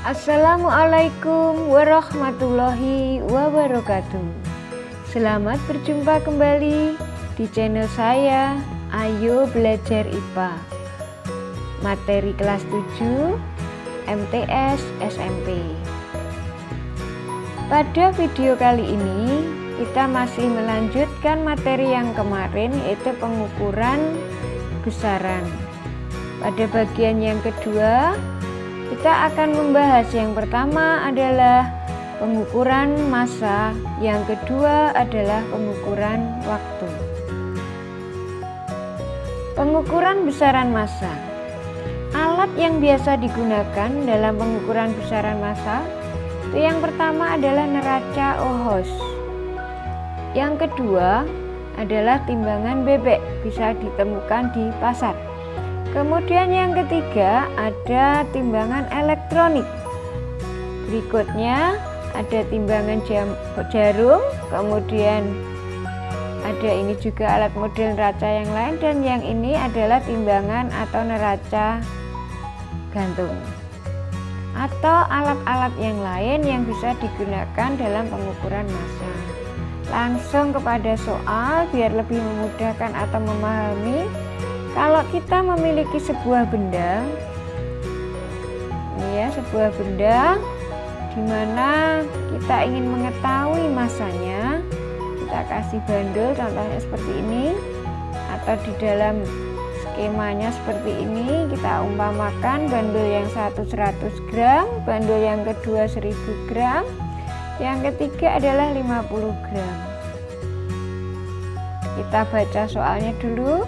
Assalamualaikum warahmatullahi wabarakatuh. Selamat berjumpa kembali di channel saya, Ayo Belajar IPA. Materi kelas 7 MTS SMP. Pada video kali ini kita masih melanjutkan materi yang kemarin, yaitu pengukuran besaran. Pada bagian yang kedua kita akan membahas yang pertama adalah pengukuran massa, yang kedua adalah pengukuran waktu. Pengukuran besaran massa. Alat yang biasa digunakan dalam pengukuran besaran massa itu yang pertama adalah neraca Oahs. Yang kedua adalah timbangan bebek, bisa ditemukan di pasar. Kemudian yang ketiga ada timbangan elektronik. Berikutnya ada timbangan jarum, kemudian ada ini juga alat model neraca yang lain, dan yang ini adalah timbangan atau neraca gantung atau alat-alat yang lain yang bisa digunakan dalam pengukuran massa. Langsung kepada soal biar lebih memudahkan atau memahami. Kalau kita memiliki sebuah benda, ini ya, sebuah benda di mana kita ingin mengetahui massanya, kita kasih bandul contohnya seperti ini, atau di dalam skemanya seperti ini, kita umpamakan bandul yang satu 100 gram, bandul yang kedua 1000 gram, yang ketiga adalah 50 gram. Kita baca soalnya dulu.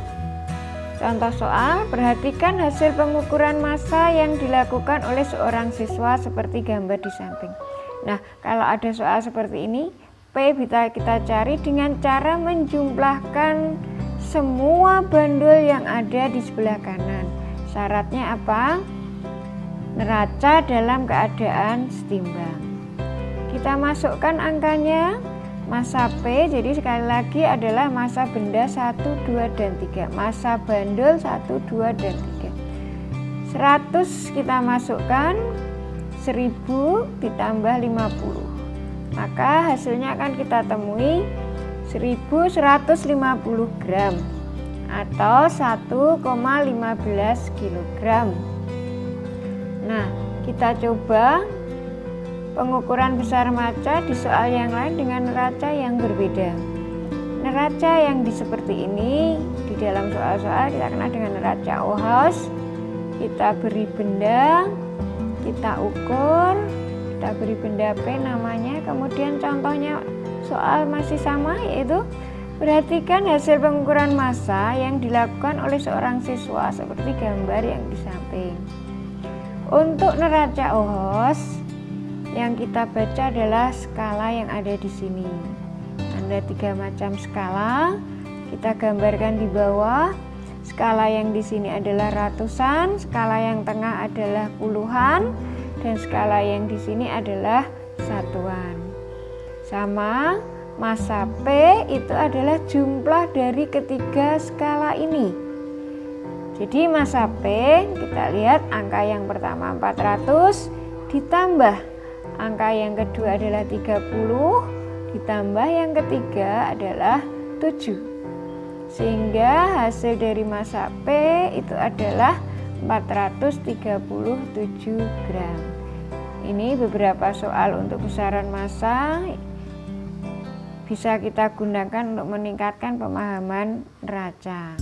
Contoh soal, perhatikan hasil pengukuran massa yang dilakukan oleh seorang siswa seperti gambar di samping. Nah, kalau ada soal seperti ini, P bisa kita cari dengan cara menjumlahkan semua bandul yang ada di sebelah kanan. Syaratnya apa? Neraca dalam keadaan setimbang. Kita masukkan angkanya. Massa P, jadi sekali lagi adalah massa benda 1, 2, dan 3. Massa bandul 1, 2, dan 3. 100 kita masukkan, 1000 ditambah 50. Maka hasilnya akan kita temui 1150 gram atau 1,15 kg. Nah, kita coba pengukuran besar massa di soal yang lain dengan neraca yang berbeda. Neraca yang seperti ini di dalam soal-soal kita kenal dengan neraca Oahs. Kita beri benda, kita ukur, kita beri benda P namanya, kemudian contohnya soal masih sama, yaitu perhatikan hasil pengukuran massa yang dilakukan oleh seorang siswa seperti gambar yang di samping. Untuk neraca Oahs yang kita baca adalah skala yang ada di sini. Ada 3 macam skala. Kita gambarkan di bawah. Skala yang di sini adalah ratusan, skala yang tengah adalah puluhan, dan skala yang di sini adalah satuan. Sama, massa P itu adalah jumlah dari ketiga skala ini. Jadi massa P, kita lihat angka yang pertama 400 ditambah angka yang kedua adalah 30 ditambah yang ketiga adalah 7. Sehingga hasil dari massa P itu adalah 437 gram. Ini beberapa soal untuk besaran massa bisa kita gunakan untuk meningkatkan pemahaman neraca.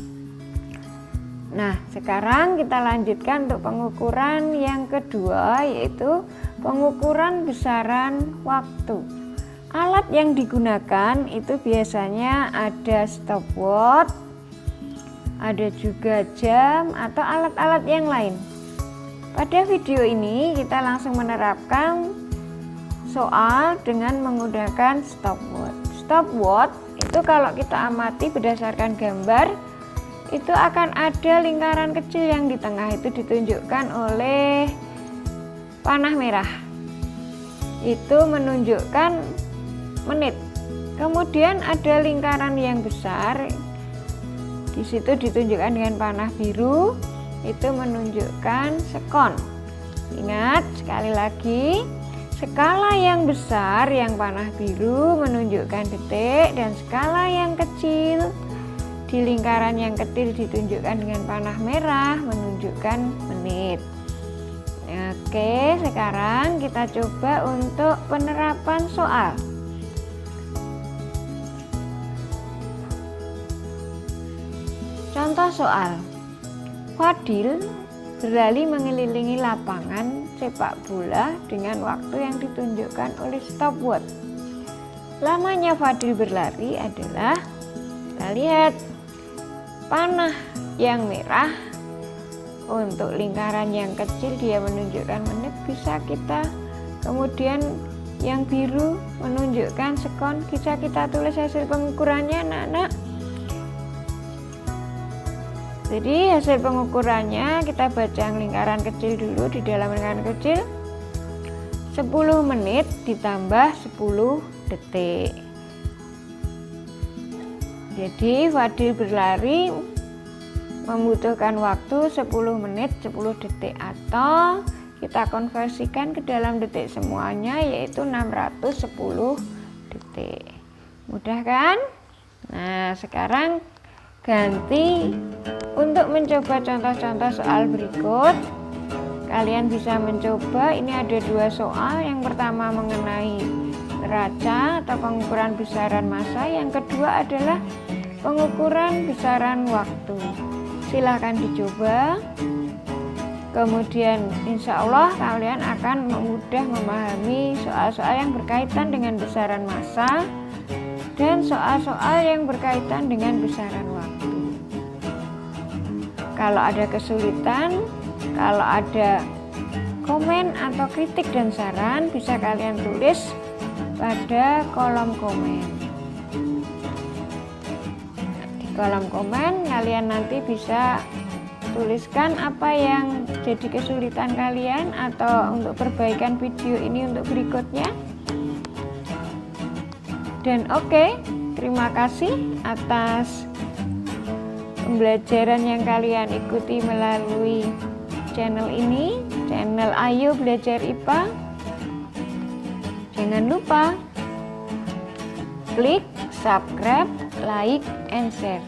Nah, sekarang kita lanjutkan untuk pengukuran yang kedua, yaitu pengukuran besaran waktu. Alat yang digunakan itu biasanya ada stopwatch, ada juga jam atau alat-alat yang lain. Pada video ini kita langsung menerapkan soal dengan menggunakan stopwatch. Stopwatch itu kalau kita amati berdasarkan gambar, itu akan ada lingkaran kecil yang di tengah, itu ditunjukkan oleh panah merah. Itu menunjukkan menit. Kemudian ada lingkaran yang besar, di situ ditunjukkan dengan panah biru, itu menunjukkan sekon. Ingat sekali lagi, skala yang besar yang panah biru menunjukkan detik dan skala yang kecil di lingkaran yang kecil ditunjukkan dengan panah merah menunjukkan menit. Oke, sekarang kita coba untuk penerapan soal. Contoh soal. Fadil berlari mengelilingi lapangan sepak bola dengan waktu yang ditunjukkan oleh stopwatch. Lamanya Fadil berlari adalah, kita lihat, panah yang merah untuk lingkaran yang kecil dia menunjukkan menit, bisa kita, kemudian yang biru menunjukkan sekon, bisa kita tulis hasil pengukurannya anak-anak. Jadi hasil pengukurannya kita baca lingkaran kecil dulu. Di dalam lingkaran kecil 10 menit ditambah 10 detik. Jadi Fadil berlari membutuhkan waktu 10 menit 10 detik, atau kita konversikan ke dalam detik semuanya, yaitu 610 detik. Mudah kan? Nah, sekarang ganti untuk mencoba contoh-contoh soal berikut. Kalian bisa mencoba, ini ada 2 soal. Yang pertama mengenai neraca atau pengukuran besaran massa, yang kedua adalah pengukuran besaran waktu. Silahkan dicoba, kemudian insya Allah kalian akan mudah memahami soal-soal yang berkaitan dengan besaran massa dan soal-soal yang berkaitan dengan besaran waktu. Kalau ada kesulitan, kalau ada komen atau kritik dan saran, bisa kalian tulis pada kolom komen. Di kolom komen kalian nanti bisa tuliskan apa yang jadi kesulitan kalian atau untuk perbaikan video ini untuk berikutnya. Dan oke, terima kasih atas pembelajaran yang kalian ikuti melalui channel ini, channel Ayo Belajar IPA. Jangan lupa klik subscribe, like, and share.